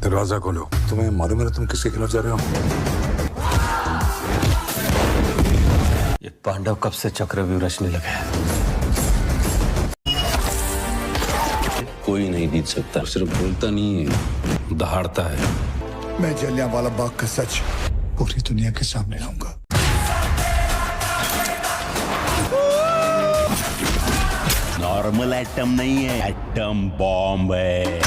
दरवाजा खोलो। तुम्हें मालूम है तुम किसके खिलाफ जा रहे हो? ये पांडव कब से चक्रव्यूह रचने लगे हैं? कोई नहीं जीत सकता, सिर्फ बोलता नहीं है, दहाड़ता है। मैं जलियांवाला बाग का सच पूरी दुनिया के सामने लाऊंगा। नॉर्मल एटम नहीं है, एटम बॉम्ब है।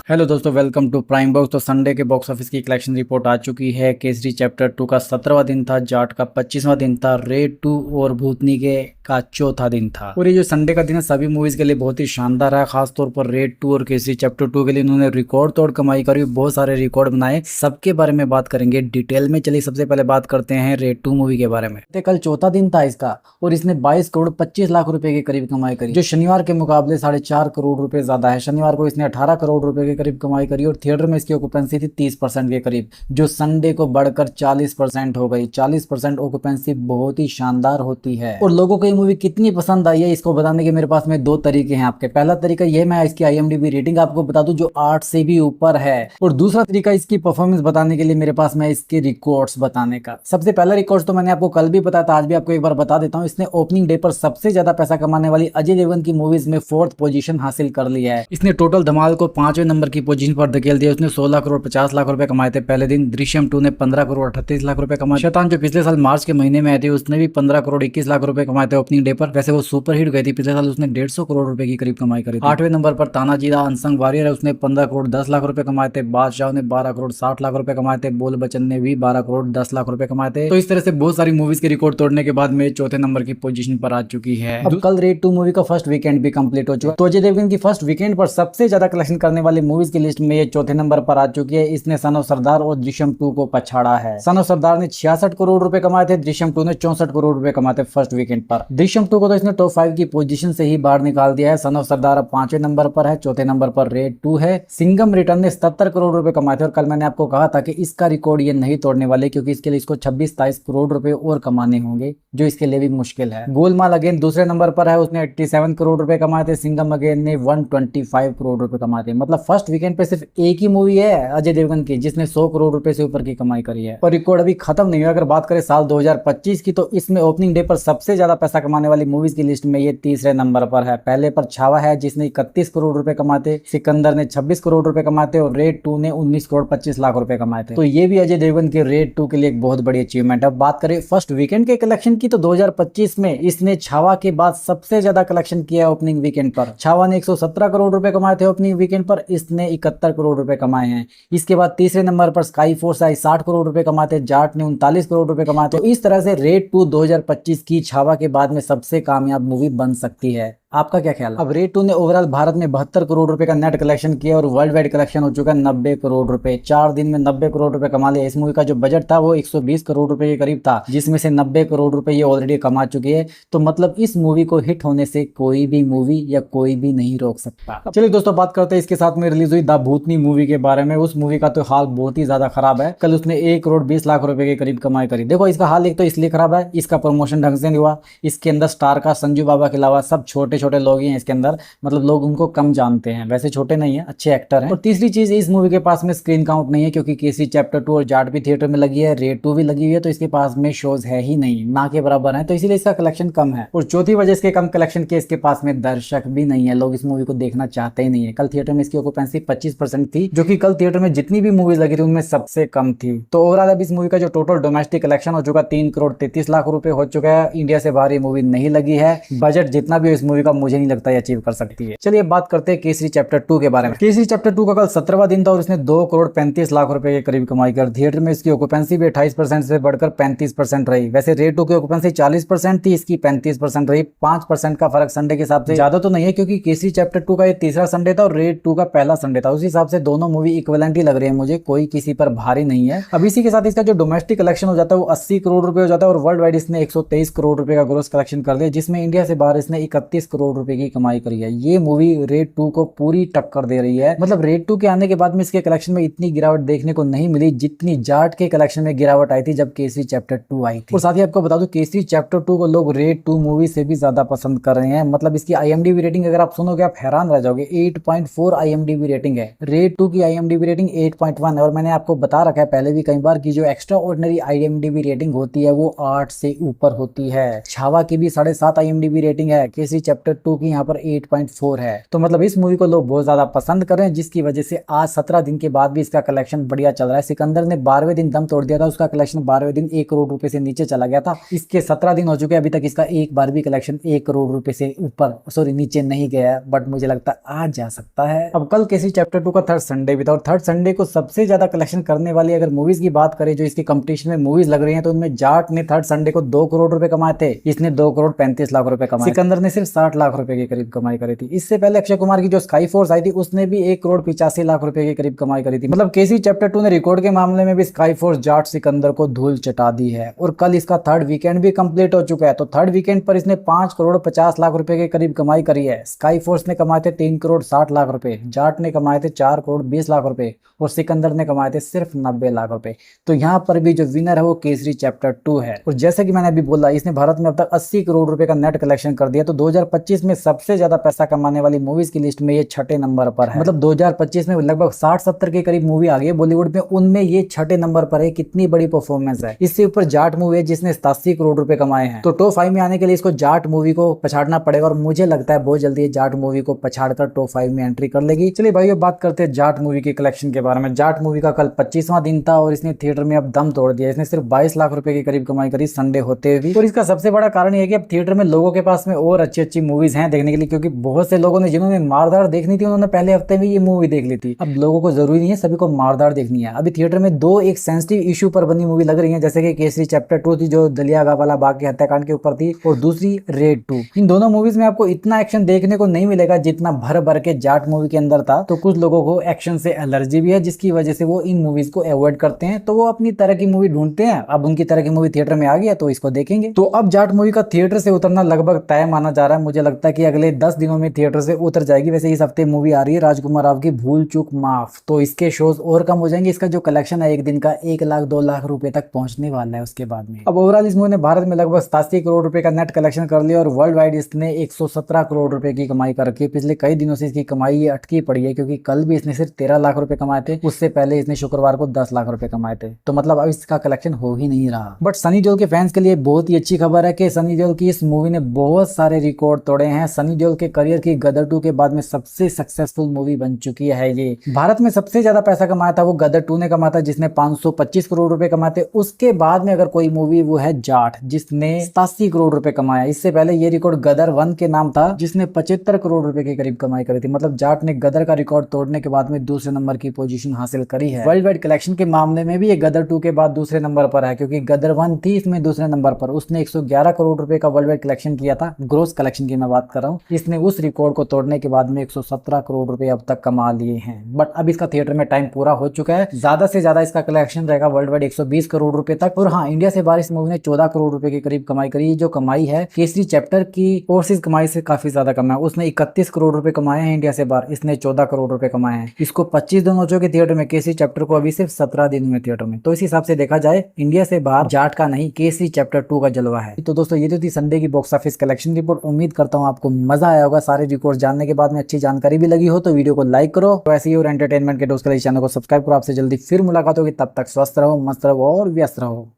हेलो दोस्तों, वेलकम टू प्राइम बॉक्स। तो संडे के बॉक्स ऑफिस की कलेक्शन रिपोर्ट आ चुकी है। केसरी चैप्टर 2 का 17वां दिन था, जाट का 25वां दिन था, रेड 2 और भूतनी के का चौथा दिन था। और ये जो संडे का दिन है सभी मूवीज के लिए बहुत ही शानदार है। खासतौर पर रेड 2 और केसरी चैप्टर 2 के लिए इन्होंने रिकॉर्ड तोड़ कमाई करी, बहुत सारे रिकॉर्ड बनाए। सबके बारे में बात करेंगे डिटेल में। चलिए सबसे पहले बात करते हैं रेड 2 मूवी के बारे में। तो कल चौथा दिन था इसका और इसने 22 करोड़ 25 लाख रुपए के करीब कमाई करी, जो शनिवार के मुकाबले 4.5 करोड़ रुपए ज्यादा है। शनिवार को इसने 18 करोड़ रुपए के करीब कमाई करी और थिएटर में इसकी ऑक्यूपेंसी थी 30% के करीब, जो संडे को बढ़कर 40% हो गई। 40% ऑक्यूपेंसी बहुत ही शानदार होती है। और लोगों को ये मूवी कितनी पसंद आई है इसको बताने के मेरे पास में दो तरीके हैं आपके। पहला तरीका ये, मैं इसकी IMDb रेटिंग आपको बता दूं जो 8 से भी ऊपर है। और दूसरा तरीका इसकी परफॉर्मेंस बताने के लिए मेरे पास में इसके रिकॉर्ड्स बताने का। सबसे पहला रिकॉर्ड तो मैंने आपको कल भी बताया था, आज भी आपको एक बार बता देता हूँ। इसने ओपनिंग डे पर सबसे ज्यादा पैसा कमाने वाली अजय देवगन की मूवीज में 4th पोजीशन हासिल कर लिया है। इसने टोटल धमाल को 5वें नंबर की पोजीशन पर धकेल दिया। उसने 16 करोड़ 50 लाख रुपए कमाए थे पहले दिन। दृश्यम 2 ने 15 करोड़ 38 लाख रुपए कमाए। शैतान जो पिछले साल मार्च के महीने में आई थी उसने भी 15 करोड़ 21 लाख रुपए कमाए थे ओपनिंग डे पर। वैसे वो सुपर हिट गई थी, पिछले साल उसने 150 करोड़ रुपए की करीब कमाई करी थी। 8वें नंबर पर तानाजी द अनसंग वॉरियर है, उसने 15 करोड़ 10 लाख रुपए कमाए थे। बादशाह ने 12 करोड़ 60 लाख रुपए कमाए थे। बोल बच्चन ने भी 12 करोड़ 10 लाख रुपए कमाए थे। तो इस तरह से बहुत सारी मूवीज के रिकॉर्ड तोड़ने के बाद में चौथे नंबर की पोजीशन पर आ चुकी है। अब कल रेड 2 मूवी का फर्स्ट वीकेंड भी कंप्लीट हो चुका है। तो अजय देवगन की फर्स्ट वीकेंड पर सबसे ज्यादा कलेक्शन करने वाली मूवीज की लिस्ट में ये चौथे नंबर पर आ चुकी है। इसने सन ऑफ सरदार और दृश्यम 2 को पछाड़ा है। सन ऑफ सरदार ने 66 करोड़ रुपए कमाए थे, दृश्यम 2 ने 64 करोड़ रुपए कमाए थे फर्स्ट वीकेंड पर। दृश्यम 2 को तो इसने टॉप 5 की पोजीशन से ही बाहर निकाल दिया है। सन ऑफ सरदार अब 5वें नंबर पर है, चौथे नंबर पर रेड 2 है। सिंघम रिटर्न ने 77 करोड़ रुपए कमाए थे और कल मैंने आपको कहा था कि इसका रिकॉर्ड ये नहीं तोड़ने वाले, क्योंकि इसके लिए इसको 26-27 करोड़ रुपए और कमाने होंगे, जो इसके लिए भी मुश्किल है। गोलमाल अगेन दूसरे नंबर पर है, उसने 87 करोड़ रुपए कमाए थे। सिंघम अगेन ने 125 करोड़ रुपए कमाए थे। मतलब फर्स्ट वीकेंड पे सिर्फ एक ही मूवी है अजय देवगन की जिसने 100 करोड़ रुपए से ऊपर की कमाई करी है। और रिकॉर्ड अभी खत्म नहीं हुआ। अगर बात करें साल 2025 की, तो इसमें ओपनिंग डे पर सबसे ज्यादा पैसा कमाने वाली मूवीज की लिस्ट में ये तीसरे नंबर पर है। पहले पर छावा है जिसने 31 करोड़ रुपए कमाए थे, सिकंदर ने 26 करोड़ रुपए कमाए थे और रेड 2 ने 19 करोड़ 25 लाख रुपए कमाए थे। तो ये भी अजय देवगन के रेड 2 के लिए एक बहुत बड़ी अचीवमेंट है। बात करें फर्स्ट वीकेंड के कलेक्शन की, तो 2025 में इसने छावा के बाद सबसे ज्यादा कलेक्शन किया है ओपनिंग वीकेंड पर। छावा ने 117 करोड़ रुपए कमाए थे ओपनिंग वीकेंड पर, इसने 71 करोड़ रुपए कमाए हैं। इसके बाद तीसरे नंबर पर स्काई फोर्स आई, 60 करोड़ रुपए कमाए थे। जाट ने 39 करोड़ रुपए कमाए थे। तो इस तरह से रेड 2 2025 की छावा के बाद में सबसे कामयाब मूवी बन सकती है। आपका क्या ख्याल है? अब रेड 2 ने ओवरऑल भारत में 72 करोड़ रुपए का नेट कलेक्शन किया और वर्ल्ड वाइड कलेक्शन हो चुका है 90 करोड़ रुपए। 4 दिन में 90 करोड़ रुपए कमा लिया। इस मूवी का जो बजट था वो 120 करोड़ रुपए के करीब था, जिसमें से 90 करोड़ रुपए ये ऑलरेडी कमा चुकी है। तो मतलब इस मूवी को हिट होने से कोई भी मूवी या कोई भी नहीं रोक सकता। चलिए दोस्तों, बात करते हैं इसके साथ में रिलीज हुई द भूतनी मूवी के बारे में। उस मूवी का तो हाल बहुत ही ज्यादा खराब है। कल उसने 1 करोड़ 20 लाख रुपए के करीब कमाई करी। देखो इसका हाल एक तो इसलिए खराब है, इसका प्रमोशन ढंग से नहीं हुआ। इसके अंदर स्टार का संजू बाबा के अलावा सब छोटे छोटे लोग ही हैं इसके अंदर, मतलब लोग उनको कम जानते हैं। वैसे छोटे नहीं है, अच्छे एक्टर हैं। और तीसरी चीज, इस मूवी के पास में स्क्रीन काउंट नहीं है, क्योंकि केसरी चैप्टर 2 और जाट भी थिएटर में लगी है, रेड 2 भी लगी हुई है, तो इसके पास में शोज है ही नहीं, ना के बराबर है। तो इसीलिए इसका कलेक्शन कम है। और चौथी वजह इसके कम कलेक्शन के, इसके पास में दर्शक भी नहीं है। लोग इस मूवी को देखना चाहते ही नहीं है। कल थिएटर में इसकी ऑक्यूपेंसी 25% थी, जो कि कल थिएटर में जितनी भी मूवीज लगी थी उनमें सबसे कम थी। तो ओवरऑल अब इस मूवी का जो टोटल डोमेस्टिक कलेक्शन हो चुका 3 करोड़ 33 लाख रुपए हो चुका है। इंडिया से बाहर ये मूवी नहीं लगी है। बजट जितना भी हो इस मूवी का मुझे नहीं लगता अचीव कर सकती है। चलिए बात करते हैं केसरी चैप्टर 2 के बारे में। केसरी चैप्टर 2 का कल 17वां दिन था और इसने 2 करोड़ 35 लाख रुपए के करीब कमाई कर। थिएटर में इसकी ऑक्यूपेंसी भी 28% से बढ़कर 35% रही। वैसे रेड 2 की ऑक्यूपेंसी 40% थी, इसकी 35% रही। 5% का फर्क संडे के हिसाब से ज्यादा तो नहीं है, क्योंकि केसरी चैप्टर 2 का ये तीसरा संडे था और रेड 2 का पहला संडे था। उस हिसाब से दोनों मूवी इक्विवेलेंट ही लग रही है मुझे, कोई किसी पर भारी नहीं है। अब इसी के साथ इसका जो डोमेस्टिक कलेक्शन हो जाता है वो 80 करोड़ रुपए हो जाता है और वर्ल्ड वाइड इसने 123 करोड़ रुपए का ग्रोस कलेक्शन कर दिया, जिसमें इंडिया से बाहर इसने 31 करोड़ रुपए की कमाई करी है। ये मूवी रेड 2 को पूरी टक्कर दे रही है। मतलब रेड 2 के आने के बाद में इसके कलेक्शन में इतनी गिरावट देखने को नहीं मिली जितनी जाट के कलेक्शन में गिरावट आई थी जब केसरी चैप्टर 2 आई थी। और साथ ही आपको बता दूं केसरी चैप्टर 2 को लोग रेड 2 मूवी से भी ज्यादा पसंद कर रहे हैं। मतलब इसकी IMDb रेटिंग अगर आप सुनोगे आप हैरान रह जाओगे। 8.4 IMDb रेटिंग है। रेड 2 की IMDb रेटिंग 8.1 है। और मैंने आपको बता रखा है पहले भी कई बार की जो एक्स्ट्रा ऑर्डिनरी IMDb रेटिंग होती है वो 8 से ऊपर होती है। छावा की भी 7.5 IMDb रेटिंग है। केसरी चैप्टर 2 की यहाँ पर 8.4 है। तो मतलब इस मूवी को लोग बहुत ज्यादा पसंद कर रहे हैं जिसकी वजह से आज 17 दिन के बाद भी इसका कलेक्शन बढ़िया चल रहा है। सिकंदर ने 12वें दिन दम तोड़ दिया था, उसका कलेक्शन 12वें दिन 1 करोड़ रुपए से नीचे चला गया था। इसके 17 दिन हो चुके हैं, अभी तक इसका एक बार भी कलेक्शन 1 करोड़ रुपए से ऊपर नीचे नहीं गया है। बट मुझे लगता है आज जा सकता है। अब कल केसरी चैप्टर 2 का थर्ड संडे भी था और थर्ड संडे को सबसे ज्यादा कलेक्शन करने वाली अगर मूवीज की बात करें जो इसके कंपटीशन में मूवीज लग रही हैं तो उनमें जाट ने थर्ड संडे को 2 करोड़ रुपए कमाए थे। इसने 2 करोड़ 35 लाख रुपए कमाए। सिकंदर ने सिर्फ 60 लाख रुपए के करीब कमाई करी थी। इससे पहले अक्षय कुमार की जो स्काई फोर्स आई थी उसने भी 1 करोड़ 85 लाख रुपए के करीब कमाई करी थी। मतलब केसरी चैप्टर 2 ने रिकॉर्ड के मामले में भी स्काई फोर्स जाट सिकंदर को धूल चटा दी है। और कल इसका थर्ड वीकेंड भी कंप्लीट हो चुका है। तो थर्ड वीकेंड पर इसने 5 करोड़ 50 लाख रुपए के करीब कमाई करी है। स्काई फोर्स ने कमाए थे 3 करोड़ 60 लाख रुपए, जाट ने कमाए थे 4 करोड़ 20 लाख रुपए और सिकंदर ने कमाए थे सिर्फ 90 लाख रुपए। तो यहाँ पर भी जो विनर है वो केसरी चैप्टर 2 है। और जैसे कि मैंने अभी बोला इसने भारत में अब तक 80 करोड़ रुपए का नेट कलेक्शन कर दिया। तो 2025 में सबसे ज्यादा पैसा कमाने वाली मूवीज की लिस्ट में ये 6ठे नंबर पर है। मतलब 2025 में लगभग 60-70 के करीब मूवी आ गई है बॉलीवुड में, उनमें ये 6ठे नंबर पर है। कितनी बड़ी परफॉर्मेंस है। इससे ऊपर जाट मूवी है जिसने 87 करोड़ रुपए कमाए हैं। तो टॉप 5 में आने के लिए इसको जाट मूवी को पछाड़ना पड़ेगा और मुझे लगता है बहुत जल्दी जाट मूवी को पछाड़कर टॉप 5 में एंट्री कर लेगी। चलिए भाई बात करते हैं जाट मूवी के कलेक्शन के बारे में। जाट मूवी का कल 25वां दिन था और इसने थिएटर में अब दम तोड़ दिया। इसने सिर्फ 22 लाख रुपए के करीब कमाई करी संडे होते हुए। और इसका सबसे बड़ा कारण यह है कि अब थिएटर में लोगों के पास में और अच्छी मूवीज हैं देखने के लिए, क्योंकि बहुत से लोगों ने जिन्होंने मारदार देखनी थी उन्होंने पहले हफ्ते में ये मूवी देख ली थी। अब लोगों को जरूरी नहीं है सभी को मारदार देखनी है। अभी थिएटर में 2 एक सेंसिटिव इशू पर बनी मूवी लग रही है, जैसे कि केसरी चैप्टर 2 थी जो दलियावाला बाग के हत्याकांड के ऊपर थी और दूसरी रेड 2। इन दोनों मूवीज में आपको इतना एक्शन देखने को नहीं मिलेगा जितना भर भर के जाट मूवी के अंदर था। तो कुछ लोगों को एक्शन से एलर्जी भी है जिसकी वजह से वो इन मूवीज को अवॉइड करते हैं। तो वो अपनी तरह की मूवी ढूंढते हैं। अब उनकी तरह की मूवी थिएटर में आ गया तो इसको देखेंगे। तो अब जाट मूवी का थिएटर से उतरना लगभग तय माना जा रहा है। मुझे लगता है कि अगले 10 दिनों में थिएटर से उतर जाएगी। वैसे इस हफ्ते मूवी आ रही है राजकुमार राव की भूल चूक माफ, तो इसके शोज और कम हो जाएंगे। इसका जो कलेक्शन है एक दिन का 1 लाख 2 लाख रुपए तक पहुंचने वाला है उसके बाद में। अब ओवरऑल इस मूवी ने भारत में लगभग 87 करोड़ रुपए का नेट कलेक्शन कर लिया और वर्ल्ड वाइड इसने 117 करोड़ रुपए की कमाई कर रखी है। पिछले कई दिनों से इसकी कमाई ये अटकी पड़ी है क्योंकि कल भी इसने सिर्फ 13 लाख रुपए कमाए थे। उससे पहले इसने शुक्रवार को 10 लाख रुपए कमाए थे। तो मतलब अब इसका कलेक्शन हो ही नहीं रहा। बट सनी देओल के फैंस के लिए बहुत ही अच्छी खबर है कि सनी देओल की इस मूवी ने बहुत सारे रिकॉर्ड तोड़े हैं। सनी देओल के करियर की गदर 2 के बाद में सबसे सक्सेसफुल मूवी बन चुकी है ये। भारत में सबसे ज्यादा पैसा कमाया था वो गदर 2 ने कमाया था जिसने 525 करोड़ रुपए कमाए थे। उसके बाद में अगर कोई मूवी वो है जाट जिसने 87 करोड़ रुपए कमाया। इससे पहले ये रिकॉर्ड गदर 1 के नाम था जिसने 75 करोड़ रुपए के करीब कमाई करी थी। मतलब जाट ने गदर का रिकॉर्ड तोड़ने के बाद में दूसरे नंबर की पोजीशन हासिल करी है। वर्ल्ड वाइड कलेक्शन के मामले में भी ये गदर 2 के बाद दूसरे नंबर पर है क्योंकि गदर 1 थी इसमें दूसरे नंबर पर। उसने 111 करोड़ रुपए का वर्ल्ड वाइड कलेक्शन किया था। ग्रोस कलेक्शन की मैं बात कर रहा हूँ। इसने उस रिकॉर्ड को तोड़ने के बाद में 117 करोड़ रुपए अब तक कमा लिए हैं। बट अब इसका थिएटर में टाइम पूरा हो चुका है। ज्यादा से ज्यादा इसका कलेक्शन रहेगा वर्ल्ड वाइड 120 करोड़ रुपए तक। और हाँ, इंडिया से बाहर इस मूवी ने 14 करोड़ रुपए के करीब कमाई करी। जो कमाई है केसरी चैप्टर की ओवरसीज कमाई से काफी ज्यादा कम है। उसने 31 करोड़ रुपए कमाए हैं इंडिया से बाहर, इसने 14 करोड़ रुपए कमाए हैं। इसको 25 दिन हो चुके थिएटर में, केसरी चैप्टर को अभी सिर्फ 17 दिन में थिएटर में। तो इस हिसाब से देखा जाए इंडिया से बाहर जाट का नहीं केसरी चैप्टर 2 का जलवा है। तो दोस्तों ये तो थी संडे की बॉक्स ऑफिस कलेक्शन रिपोर्ट। उम्मीद करता हूँ आपको मजा आया होगा। सारे रिकॉर्ड जानने के बाद में अच्छी जानकारी भी लगी हो तो वीडियो को लाइक करो। तो ऐसे ही और एंटरटेनमेंट के दोस्त के लिए चैनल को सब्सक्राइब करो। आपसे जल्दी फिर मुलाकात होगी। तब तक स्वस्थ रहो, मस्त रहो और व्यस्त रहो।